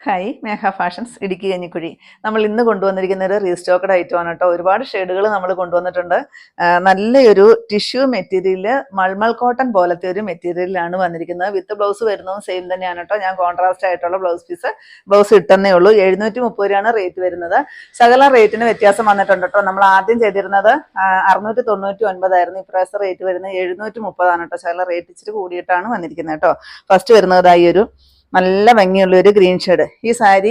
Hi മേഘ fashions Idukki Kanjikuzhi. നമ്മൾ ഇന്ന് കൊണ്ടുവന്നിരിക്കുന്ന ഒരു റീസ്റ്റോക്കഡ് ഐറ്റം ആണ് കേട്ടോ. ഒരുപാട് ഷെയ്ഡുകൾ നമ്മൾ കൊണ്ടുവന്നിട്ടുണ്ട്. നല്ലൊരു ടിഷ്യൂ മെറ്റീരിയൽ, മൾമൾ കോട്ടൺ പോലത്തെ ഒരു മെറ്റീരിയലാണ് വന്നിരിക്കുന്നത്. വിത്ത് ബ്ലൗസ് വരുന്നതും സെയിം തന്നെയാണ് കേട്ടോ. ഞാൻ കോൺട്രാസ്റ്റ് ആയിട്ടുള്ള ബ്ലൗസ് ഇട്ടെന്നേ ഉള്ളൂ. 730 രൂപയാണ് റേറ്റ് വരുന്നത്. ശകലം റേറ്റിന് വ്യത്യാസം വന്നിട്ടുണ്ട് കേട്ടോ. നമ്മൾ ആദ്യം ചെയ്തിരുന്നത് 699 ആയിരുന്നു. ഇപ്രാവശ്യം റേറ്റ് വരുന്നത് 730 ആണ് കേട്ടോ. ശകലം റേറ്റ് ഇച്ചിരി കൂടിയിട്ടാണ് വന്നിരിക്കുന്നത് കേട്ടോ. ഫസ്റ്റ് വരുന്നത് ഈ ഒരു നല്ല ഭംഗിയുള്ള ഒരു ഗ്രീൻ ഷെയ്ഡ്. ഈ സാരി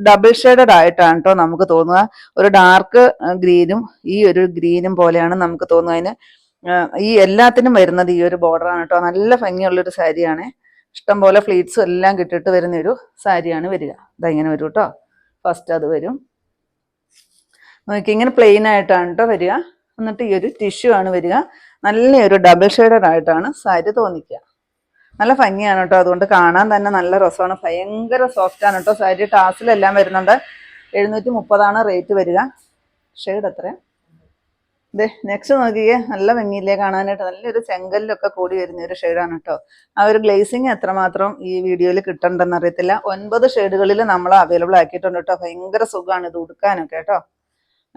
ഡബിൾ ഷെയ്ഡഡ് ആയിട്ടാണ് കേട്ടോ നമുക്ക് തോന്നുക. ഒരു ഡാർക്ക് ഗ്രീനും ഈ ഒരു ഗ്രീനും പോലെയാണ് നമുക്ക് തോന്നുക. അതിന് ഈ എല്ലാത്തിനും വരുന്നത് ഈ ഒരു ബോർഡറാണ് കേട്ടോ. നല്ല ഭംഗിയുള്ളൊരു സാരിയാണ്. ഇഷ്ടംപോലെ ഫ്ലീറ്റ്സും എല്ലാം കിട്ടിയിട്ട് വരുന്ന ഒരു സാരിയാണ് വരിക. ഇങ്ങനെ വരും കേട്ടോ. ഫസ്റ്റ് അത് വരും. നോക്കി ഇങ്ങനെ പ്ലെയിൻ ആയിട്ടാണ് കേട്ടോ വരിക. എന്നിട്ട് ഈ ഒരു ടിഷ്യൂ ആണ് വരിക. നല്ലൊരു ഡബിൾ ഷെയ്ഡഡ് ആയിട്ടാണ് സാരി തോന്നിക്കുക. നല്ല ഭംഗിയാണ് കേട്ടോ. അതുകൊണ്ട് കാണാൻ തന്നെ നല്ല രസമാണ്. ഭയങ്കര സോഫ്റ്റ് ആണ് കേട്ടോ. സാരി ടാസിലെല്ലാം വരുന്നുണ്ട്. 730 റേറ്റ് വരിക. ഷെയ്ഡ് എത്രയാ? നെക്സ്റ്റ് നോക്കിയേ, നല്ല ഭംഗിയില്ലേ കാണാനായിട്ട്. നല്ലൊരു ചെങ്കല്ലൊക്കെ കൂടി വരുന്ന ഒരു ഷെയ്ഡാണ് കേട്ടോ. ആ ഒരു ഗ്ലേസിങ് എത്രമാത്രം ഈ വീഡിയോയിൽ കിട്ടണ്ടെന്ന് അറിയത്തില്ല. 9 ഷെയ്ഡുകളിൽ നമ്മൾ അവൈലബിൾ ആക്കിയിട്ടുണ്ട് കേട്ടോ. ഭയങ്കര സുഖമാണ് ഇത് ഉടുക്കാനൊക്കെ കേട്ടോ.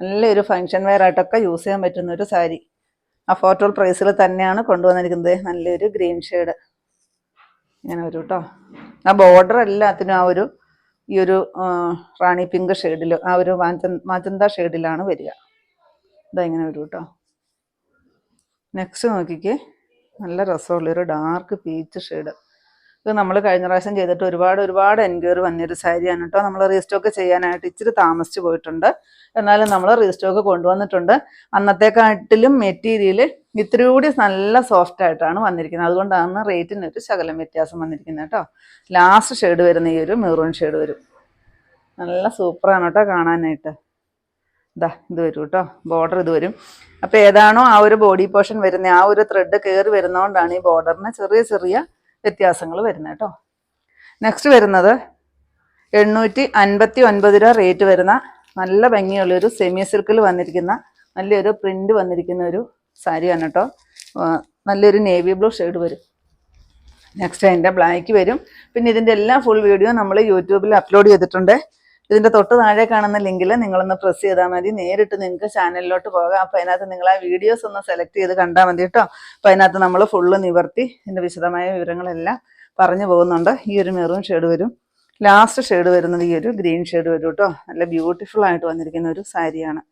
നല്ലൊരു ഫങ്ഷൻ വെയർ ആയിട്ടൊക്കെ യൂസ് ചെയ്യാൻ പറ്റുന്ന ഒരു സാരി. അഫോർഡബിൾ പ്രൈസിൽ തന്നെയാണ് കൊണ്ടുവന്നിരിക്കുന്നത്. നല്ലൊരു ഗ്രീൻ ഷെയ്ഡ് ഇങ്ങനെ വരും കേട്ടോ. ആ ബോർഡർ എല്ലാത്തിനും ഈ ഒരു റാണി പിങ്ക് ഷെയ്ഡിൽ, ആ ഒരു മാജന്ത ഷെയ്ഡിലാണ് വരിക. ഇങ്ങനെ വരും കേട്ടോ. നെക്സ്റ്റ് നോക്കിക്കേ, നല്ല രസമുള്ളൊരു ഡാർക്ക് പീച്ച് ഷെയ്ഡ്. ഇത് നമ്മൾ കഴിഞ്ഞ പ്രാവശ്യം ചെയ്തിട്ട് ഒരുപാട് എൻക്വയറി വന്നൊരു സാരിയാണ് കേട്ടോ. നമ്മൾ റീസ്റ്റോക്ക് ചെയ്യാനായിട്ട് ഇച്ചിരി താമസിച്ച് പോയിട്ടുണ്ട്. എന്നാലും നമ്മൾ റീസ്റ്റോക്ക് കൊണ്ടുവന്നിട്ടുണ്ട്. അന്നത്തെക്കാട്ടിലും മെറ്റീരിയൽ ഇത്തിരി കൂടി നല്ല സോഫ്റ്റ് ആയിട്ടാണ് വന്നിരിക്കുന്നത്. അതുകൊണ്ടാണ് റേറ്റിനൊരു ശകലം വ്യത്യാസം വന്നിരിക്കുന്നത് കേട്ടോ. ലാസ്റ്റ് ഷെയ്ഡ് വരുന്ന ഈ ഒരു മെറൂൺ ഷെയ്ഡ് വരും. നല്ല സൂപ്പറാണ് കേട്ടോ കാണാനായിട്ട്. ഇത് വരും കേട്ടോ. ബോർഡർ ഇത് വരും. അപ്പോൾ ഏതാണോ ആ ഒരു ബോഡി പോർഷൻ വരുന്നത്, ആ ഒരു ത്രെഡ് കയറി വരുന്നതുകൊണ്ടാണ് ഈ ബോർഡറിന് ചെറിയ വ്യത്യാസങ്ങൾ വരുന്നത് കേട്ടോ. നെക്സ്റ്റ് വരുന്നത് 859 രൂപ റേറ്റ് വരുന്ന നല്ല ഭംഗിയുള്ളൊരു സെമി സിൽക്കിൽ വന്നിരിക്കുന്ന നല്ലൊരു പ്രിന്റ് വന്നിരിക്കുന്ന ഒരു സാരിയാണ് കേട്ടോ. നല്ലൊരു നേവി ബ്ലൂ ഷെയ്ഡ് വരും. നെക്സ്റ്റ് അതിൻ്റെ ബ്ലാക്ക് വരും. പിന്നെ ഇതിൻ്റെ എല്ലാ ഫുൾ വീഡിയോ നമ്മൾ യൂട്യൂബിൽ അപ്ലോഡ് ചെയ്തിട്ടുണ്ട്. ഇതിൻ്റെ തൊട്ട് താഴെ കാണുന്ന ലിങ്കിൽ നിങ്ങളൊന്ന് പ്രസ് ചെയ്താൽ മതി. നേരിട്ട് നിങ്ങൾക്ക് ചാനലിലോട്ട് പോകാം. അപ്പോൾ അതിനകത്ത് നിങ്ങൾ ആ വീഡിയോസ് ഒന്ന് സെലക്ട് ചെയ്ത് കണ്ടാൽ മതി കേട്ടോ. അപ്പോൾ അതിനകത്ത് നമ്മൾ ഫുള്ള് നിവർത്തി ഇതിൻ്റെ വിശദമായ വിവരങ്ങളെല്ലാം പറഞ്ഞു പോകുന്നുണ്ട്. ഈ ഒരു മെറൂൺ ഷെയ്ഡ് വരും. ലാസ്റ്റ് ഷെയ്ഡ് വരുന്നത് ഈ ഒരു ഗ്രീൻ ഷെയ്ഡ് വരും കേട്ടോ. നല്ല ബ്യൂട്ടിഫുൾ ആയിട്ട് വന്നിരിക്കുന്ന ഒരു സാരിയാണ്.